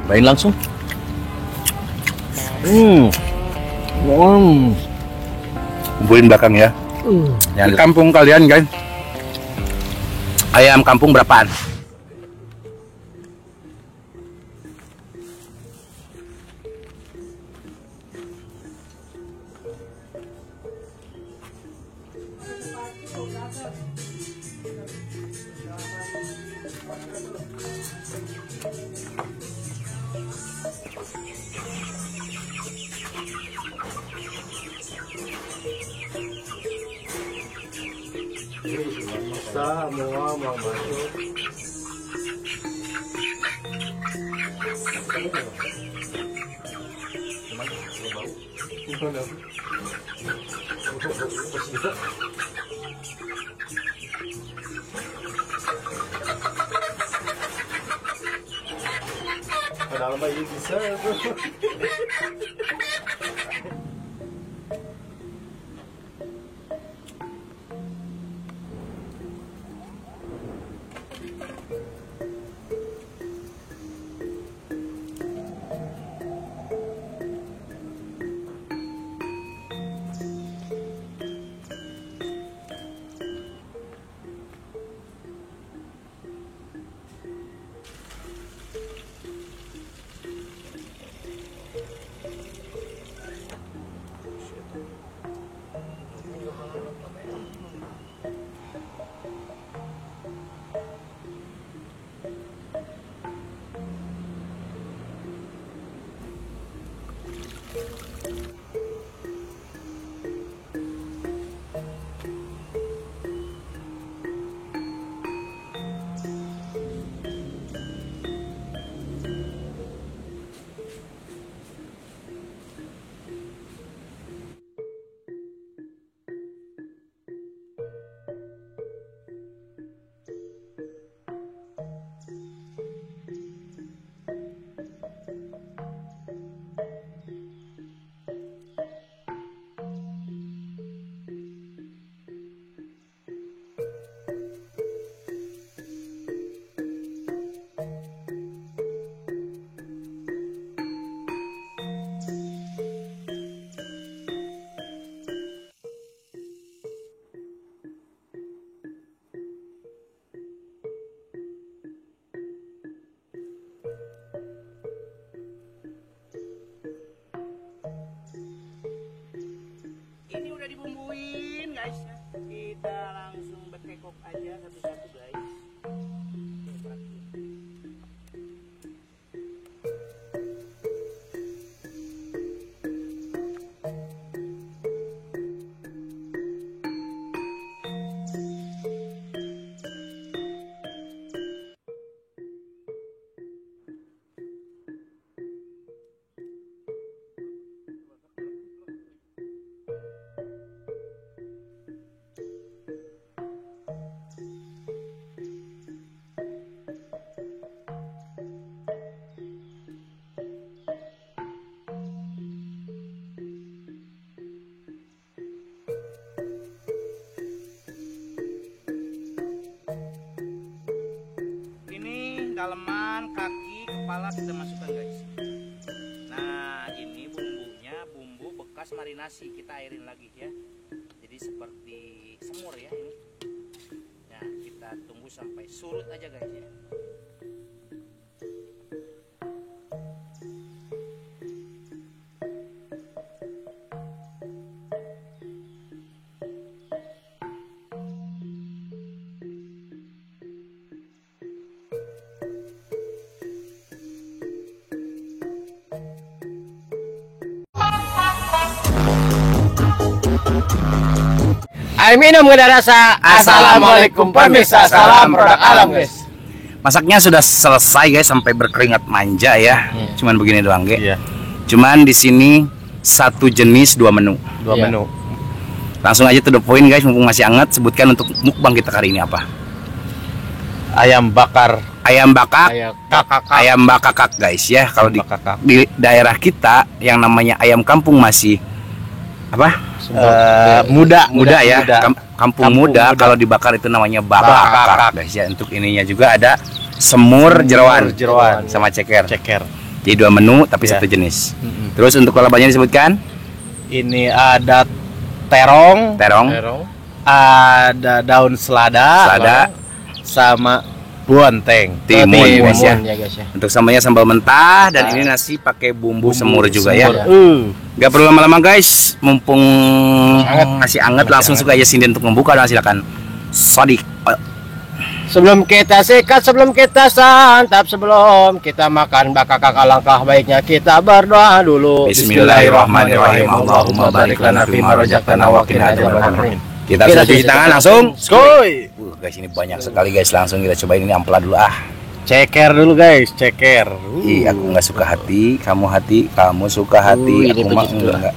Main langsung. Kumpulin belakang ya. Di kampung kalian guys, ayam kampung berapaan? Semua mau masuk. Padahal bayi bisa. Ini udah dibumbuin guys, kita langsung bekekok aja satu-satu guys. Daleman, kaki, kepala kita masukkan guys. Nah ini bumbunya, bumbu bekas marinasi, kita airin lagi ya. Jadi seperti semur ya ini. Nah kita tunggu sampai surut aja guys ya. Air minum gak rasa. Assalamualaikum pemirsa, salam produk alam guys. Masaknya sudah selesai guys, sampai berkeringat manja ya. Cuman begini doang guys. Iya. Cuman di sini satu jenis dua menu. Dua menu. Langsung aja to the point guys, mumpung masih hangat. Sebutkan untuk mukbang kita kali ini apa? Ayam bakar. Ayam bakak. Kakak. Ayam bakakak guys ya. Kalau di daerah kita yang namanya ayam kampung masih apa? Muda ya. Kampung muda. Kalau dibakar itu namanya bakak guys ya. Untuk ininya juga ada semur jeroan jeroan. sama ceker. Ceker. Jadi 2 menu tapi Ya. satu jenis. Terus untuk lalapannya disebutkan Ini ada terong, terong, ada daun selada, sama buanteng. timun guys ya. ya guys ya. Untuk sambalnya sambal mentah dan ini nasi pakai bumbu semur juga ya. Semur. Gak perlu lama-lama guys, mumpung Hangat. masih hangat langsung suka aja Sinden untuk membuka dan silakan. Sodik. Sebelum kita sikat, sebelum kita santap, sebelum kita makan, maka alangkah baiknya kita berdoa dulu. Bismillahirrahmanirrahim. Allahumma barik lana fima razaqtana wa qina adzabannar. Kita sudah cuci tangan langsung. Skoy. Guys ini banyak sekali guys, langsung kita cobain ini ampela dulu ah. Ceker dulu guys, ceker. Ih, aku nggak suka hati, kamu suka hati, ini aku mah begitu. enggak.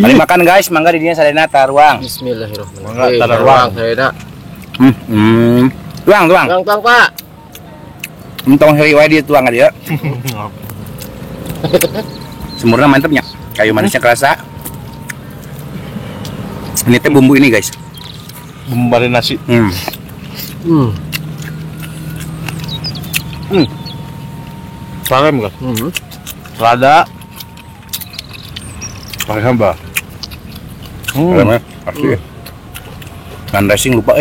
Mari makan guys, mangga di dinya sadena taruang. Bismillahirrahmanirrahim. Enggak, tak ada ruang. Tuang. Tuang Pak. Entong heri wae dia tuang dia. Semurna mantepnya. Kayu manisnya kerasa. Ini teh bumbu ini guys. Bumbu marinasi. Salam enggak? Selada. Pakai sambal. Karena pasti. Kan dressing lupa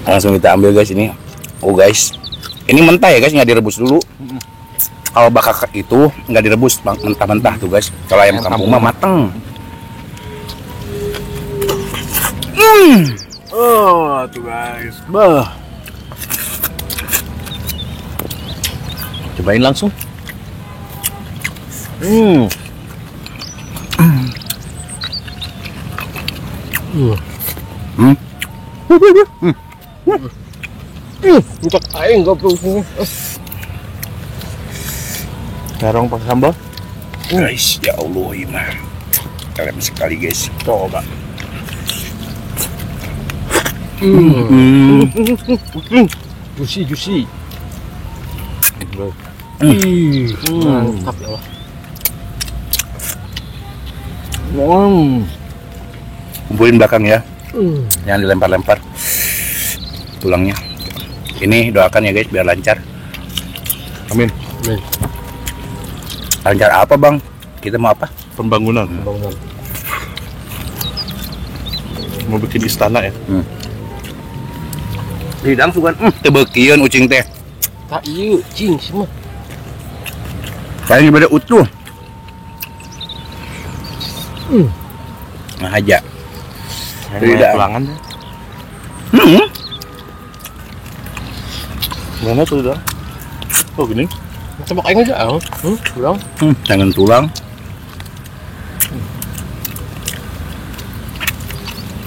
Langsung kita ambil guys ini. Oh guys, ini mentah ya guys, nggak direbus dulu. Kalau bakak itu nggak direbus, mentah-mentah tuh guys. Kalau ayam kampung mah mateng. Oh, tuh guys. Bah. Cobain langsung. Untuk aing goblok. Terong pakai sambal. Guys, ya Allah ini mah keren sekali guys. Coba. Juicy. Mantap ya Allah. Kumpulin belakang ya, jangan dilempar-lempar tulangnya. Ini doakan ya guys biar lancar. Amin. Lancar apa bang? Kita mau apa? Pembangunan. Mau bikin istana ya. Lidang sugan, tebekian ucing teh. Tak iya, cing semua. Kayaknya pada utuh. Nah aja. Tidak. Tulangan. Mana tuh dah? Oh gini. Tebak aing aja. Ulang. Jangan tulang.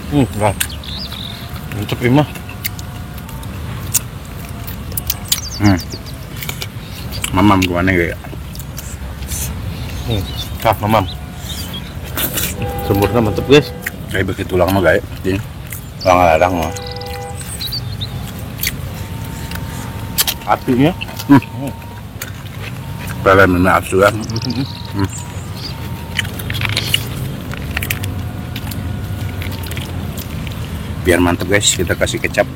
Enggak. Mantap ini mah. Mamam gimana ya? Mamam. Semurnya mantap guys. Kayak begitu tulang mah guys. Ini tulang larang mah. Apinya. Pelan mana asuhan. Biar mantap guys, kita kasih kecap.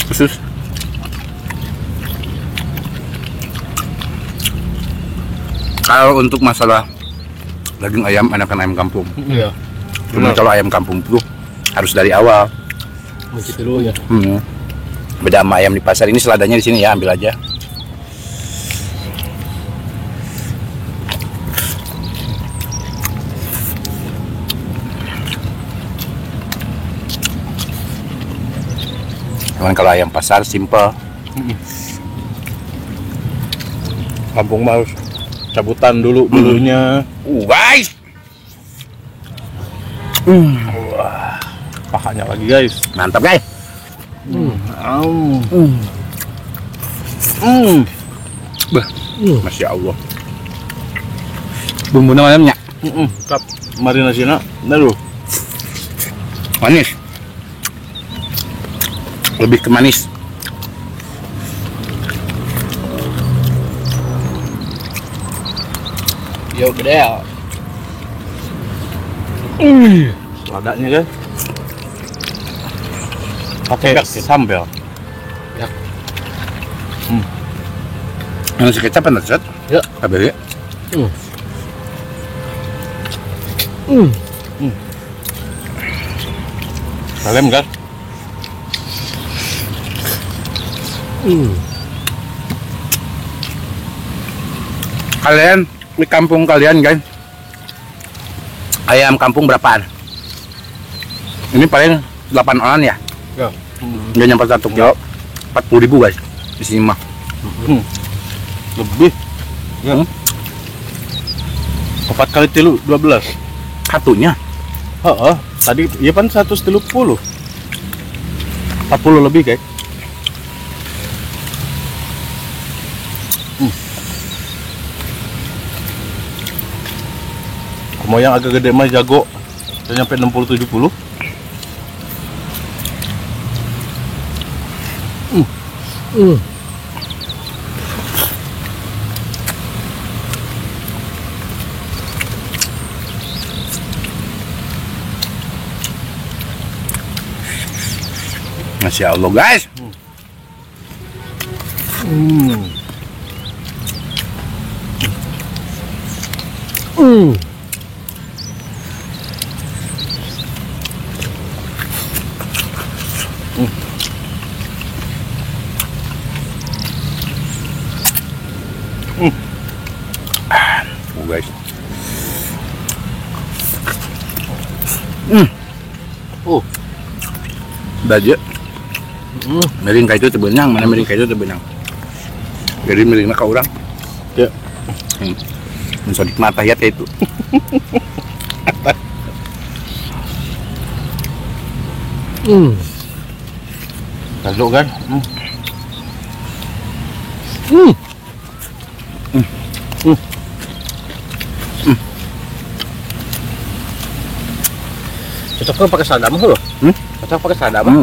Khusus. Kalau untuk masalah daging ayam, enakan ayam kampung. Iya. Cuma kalau ayam kampung itu harus dari awal. Mencit dulu ya. Beda sama ayam di pasar. Ini seladanya di sini ya, ambil aja. Cuman kalau ayam pasar simple. Kampung mah harus cabutan dulu bulunya. Guys. Wah, pahanya lagi guys. Mantap guys. Bah, Masya Allah. Bumbu namanya Kap marinasinya, aduh. manis. Lebih ke manis. Yo gede ya. Ladanya kan. Pakai sambal. Yang kecap kan set? Ya. Kabeh ya. Kalem kan? Kalian di kampung kalian guys, ayam kampung berapaan? Ini paling 8 orang ya? Ya. Nggak nyampe 1 kilo. 40.000 guys di sini mah. Lebih. Ya. 4 kali tilu 12. Satunya. Heeh. Tadi ya kan 130. 40 lebih guys. Mau yang agak gede mah jago. Udah nyampe 60-70. Masya Allah guys. Oh guys. Baje. Miring kayak itu terbenang, mana miring kayak itu terbenang. Jadi miringnya ke orang. Ya. Mensodik mata ya kayak itu. Tajuk kan? Cocok kan pakai sadam loh. Cocok pakai sadam.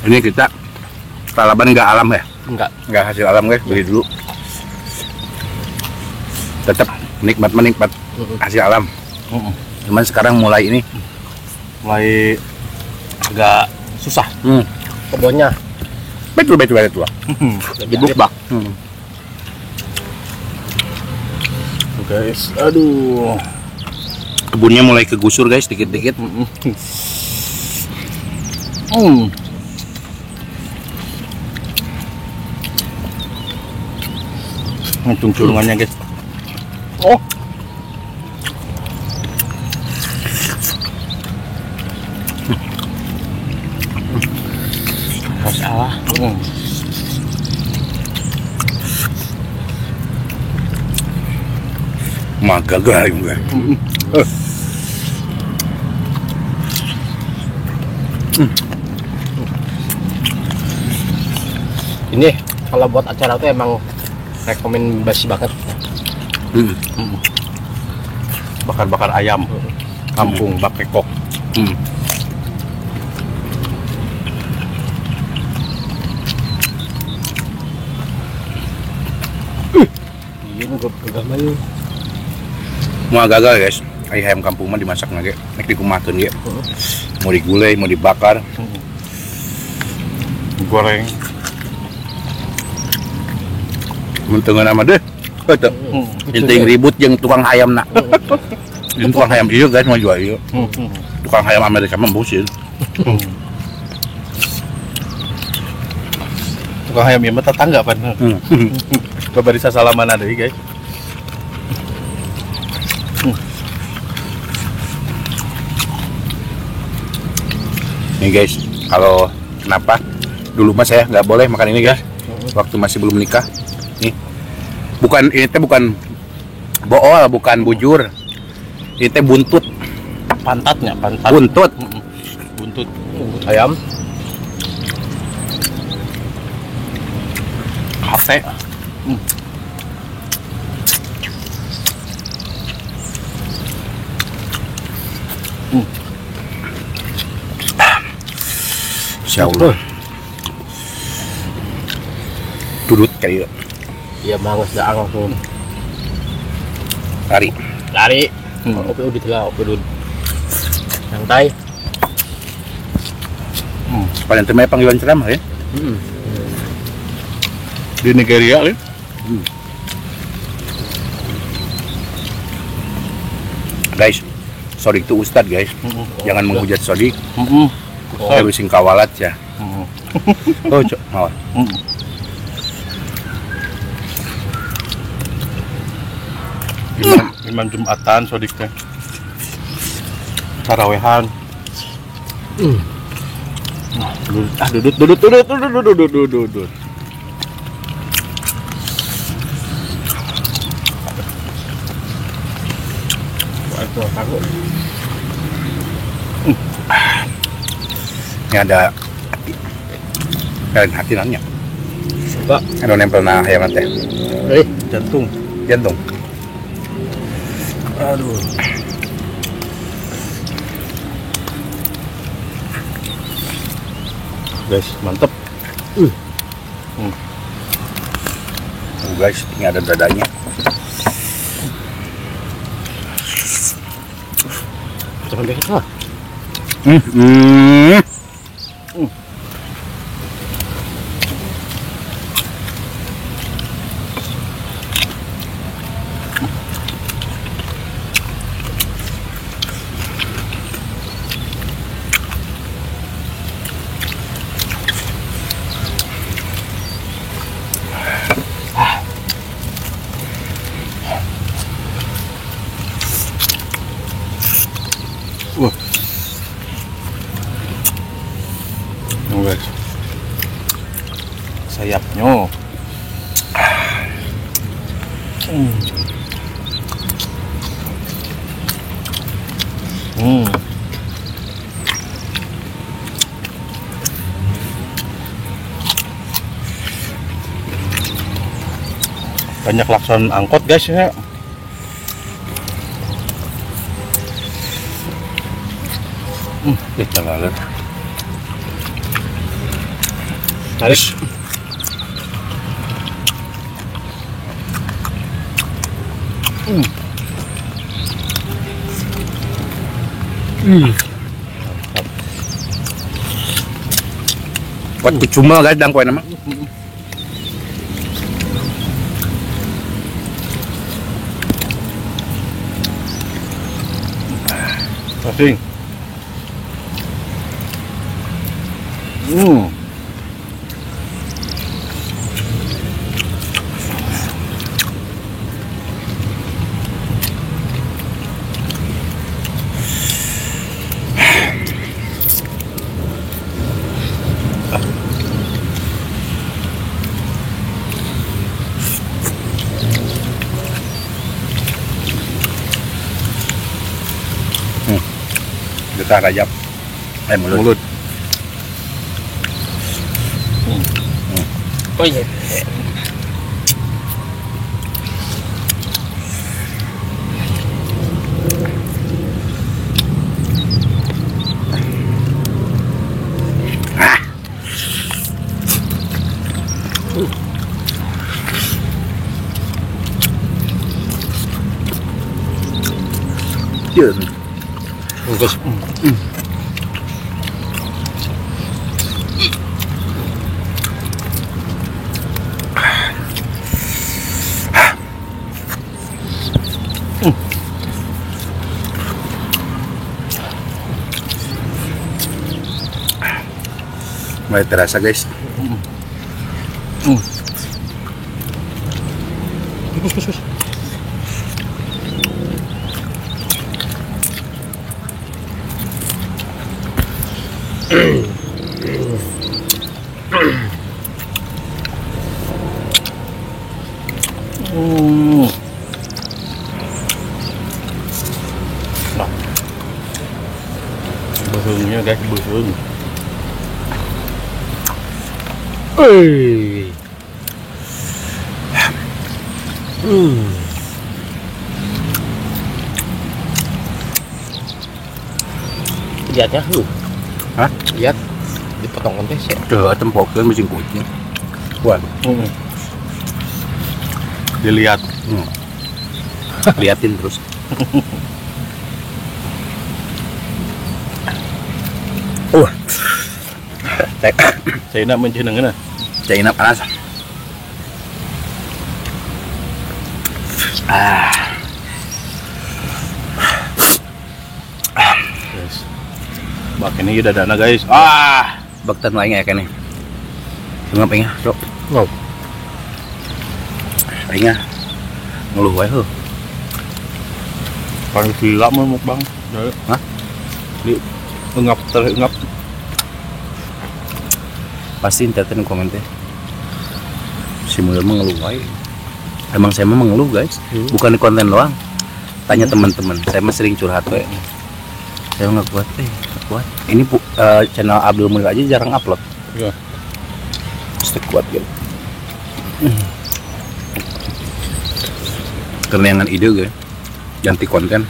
Ini kita talaban nggak alam ya? Enggak Hasil alam guys, beli dulu. Tetap menikmat hasil alam. Cuman sekarang mulai ini Mulai agak susah. Kebunnya betul itu lah. dibuk bak. Guys, aduh. Kebunnya mulai kegusur guys, dikit-dikit. Hitung curungannya guys. Oh. Masalah. Maka guys. Ini kalau buat acara tuh emang rekomendasi banget. Bakar-bakar ayam. Kampung Bakekok. Ini gue pegang aja. Mau gagal guys, ayam kampung mah dimasak lagi, nek dikumakeun ge. Mau digulai, mau dibakar, Goreng. mun teu nama deh. Heuh. Inting ribut jeung tukang ayam nak. Jeung tukang ayam ieu guys mah jual ieu. Tukang ayam Amerika mah busin. Tukang ayam mah tetangga pan. Babarisa salaman ada guys. Nih guys, kalau kenapa dulu mah saya nggak boleh makan ini guys, waktu masih belum nikah. Nih, bukan ini teh bukan bool, bukan bujur, ini teh buntut, Pantatnya, pantat. buntut. Buntut. Ayam. Sate. Insya Allah. Dudut kayak Iya mangus daang langsung lari. lari. Oke udah tiga, oke dulu. Santai. Paling temanya panggilan ceramah ya. Di Nigeria ya. Guys, Sodik itu ustad guys. Jangan menghujat Sodik. Saya bising kawalat ya. Oh, cok, mawar. Imam Jumatan Sodiknya. Tarawehan. Dudut. Ini ada hati nanya. Suka. Ada nempel na hayam teh. Jantung. Jantung. Aduh. Guys, mantep. Guys, ini ada dadanya. Jangan deket lah. Guys. Sayapnya. Banyak lakson angkot guys ya. Jangan Tarik. Buat cuma guys dan kue nama. Kasing. Kita rajap. Mulut. Oh iya. Bagus. Mulai terasa guys. Busungnya guys, busung. Lihatnya, Hah? lihat dipotong kontes ya. Tuh, tempoknya mesin kucing. Wah, Dilihat. liatin terus. Saya nak menjenengan. China panas. Guys. Bak ini udah dana guys. Baktan wae ya kene. Ngap ya, Bro. Wow. Aing ngeluh wae heuh. Paling gila mah mukbang. Hah? Di engap. Pasti enten komen teh. Si Mulya mah ngeluh wae. Emang saya mah mengeluh, guys. Bukan di konten doang. Tanya teman-teman. Saya mah sering curhat wae. Saya nggak kuat, nggak kuat. Ini channel Abdul Mulya aja jarang upload. Iya. Mesti kuat gitu. Kerenangan ide gue. Ganti konten.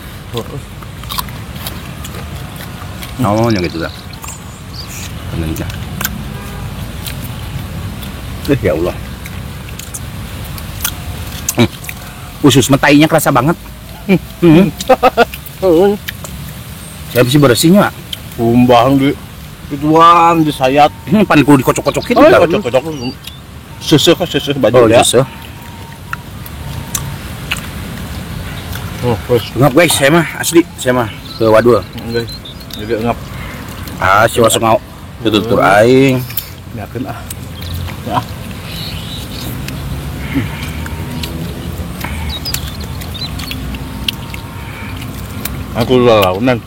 Namanya gitu dah. Kontennya. Ya Allah. Usus metainya kerasa banget. Saya bisa bersihnya. Kumbang di ituan di sayat. Pan kudu dikocok-kocokin. Kocok-kocok. Seseh baju ya. Susah. Terus Ngap guys, saya mah asli, saya mah ke wadul. guys. Jadi engap. Si masuk mau tutur aing. Yakin ah. Aku lalaunan.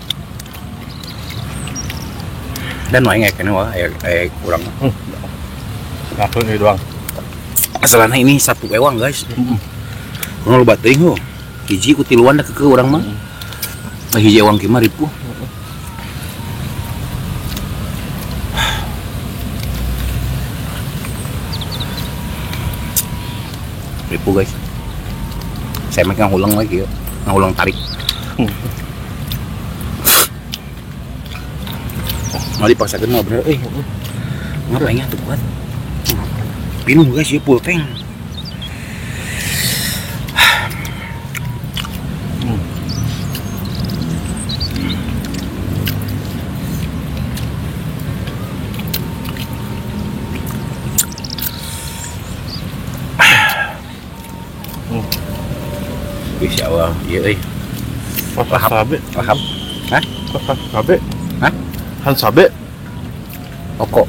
Dan wae ngekene wah kurang. Langsung ini doang. Asalnya ini satu ewang guys. Kalau loba teuing ho. Hiji ku tiluan da ke urang mah. Hiji ewang kieu mah ripuh. Ripuh guys. Saya mah ngahulang lagi kieu. Ngahulang tarik. Mau dipaksakan mau bener, ngapain ya tuh kuat? Pinuh guys, ya pulpeng. Insya Allah, iya. Sabe. Paham? Hah? Sabe. Hah? Han sabe. Oko.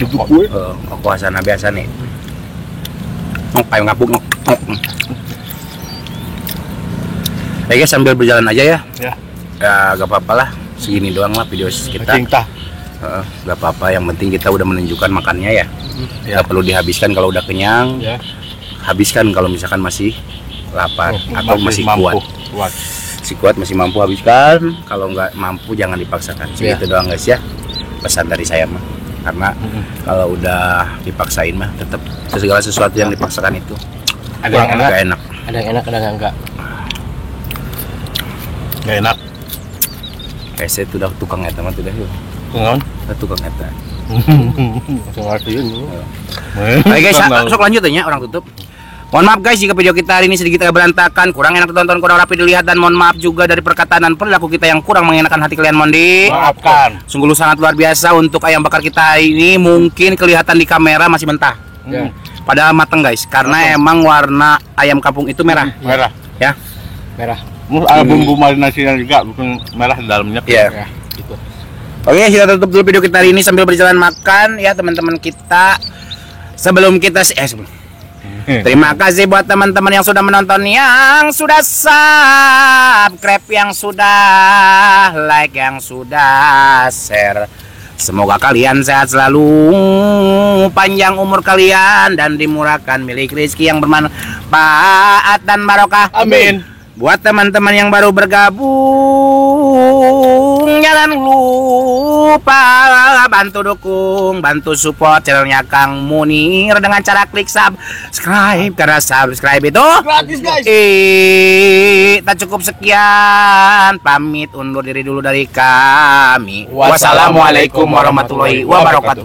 Duduk gue. Oko asana biasa nih. Kayak ngapuk nok. Ya guys, sambil berjalan aja ya. Ya. Ya gak apa-apa lah. Segini doang lah video kita. Cinta. Gak apa-apa. Yang penting kita udah menunjukkan makannya ya. Ya. Gak perlu dihabiskan kalau udah kenyang. Ya. Habiskan kalau misalkan masih lapar atau masih mampu. kuat. Si kuat masih mampu habiskan, kalau nggak mampu jangan dipaksakan. Segitu doang guys ya, pesan dari saya mah. Karena kalau udah dipaksain mah tetap segala sesuatu yang dipaksakan itu Ada yang enak, nggak enak. ada yang enak, ada yang enggak. Gak enak. Kayak saya tuh udah tukang eta mah tuh dah. Ngon. Udah tukang eta. Langsung ngertiin lu. Oke guys, sok lanjut ya orang tutup. Mohon maaf guys jika video kita hari ini sedikit agak berantakan, kurang enak ditonton, kurang rapi dilihat, dan mohon maaf juga dari perkataan dan perilaku kita yang kurang mengenakan hati kalian, mondi. Maafkan. Sungguh sangat luar biasa untuk ayam bakar kita ini, mungkin kelihatan di kamera masih mentah. Ya. Padahal mateng guys, karena emang warna ayam kampung itu merah. Merah. Ya. Merah. Ada bumbu marinasinya juga, bukan merah di dalamnya. Iya. Ya, gitu. Oke, kita tutup dulu video kita hari ini sambil berjalan makan ya teman-teman kita. Sebelum kita terima kasih buat teman-teman yang sudah menonton, yang sudah subscribe, yang sudah like, yang sudah share. Semoga kalian sehat selalu, panjang umur kalian, dan dimurahkan milik rezeki yang bermanfaat dan barokah. Amin. Buat teman-teman yang baru bergabung, jangan lupa bantu dukung, bantu support channelnya Kang Munir dengan cara klik subscribe, karena subscribe itu Gratis guys. Tak cukup sekian, pamit undur diri dulu dari kami. Wassalamualaikum warahmatullahi wabarakatuh.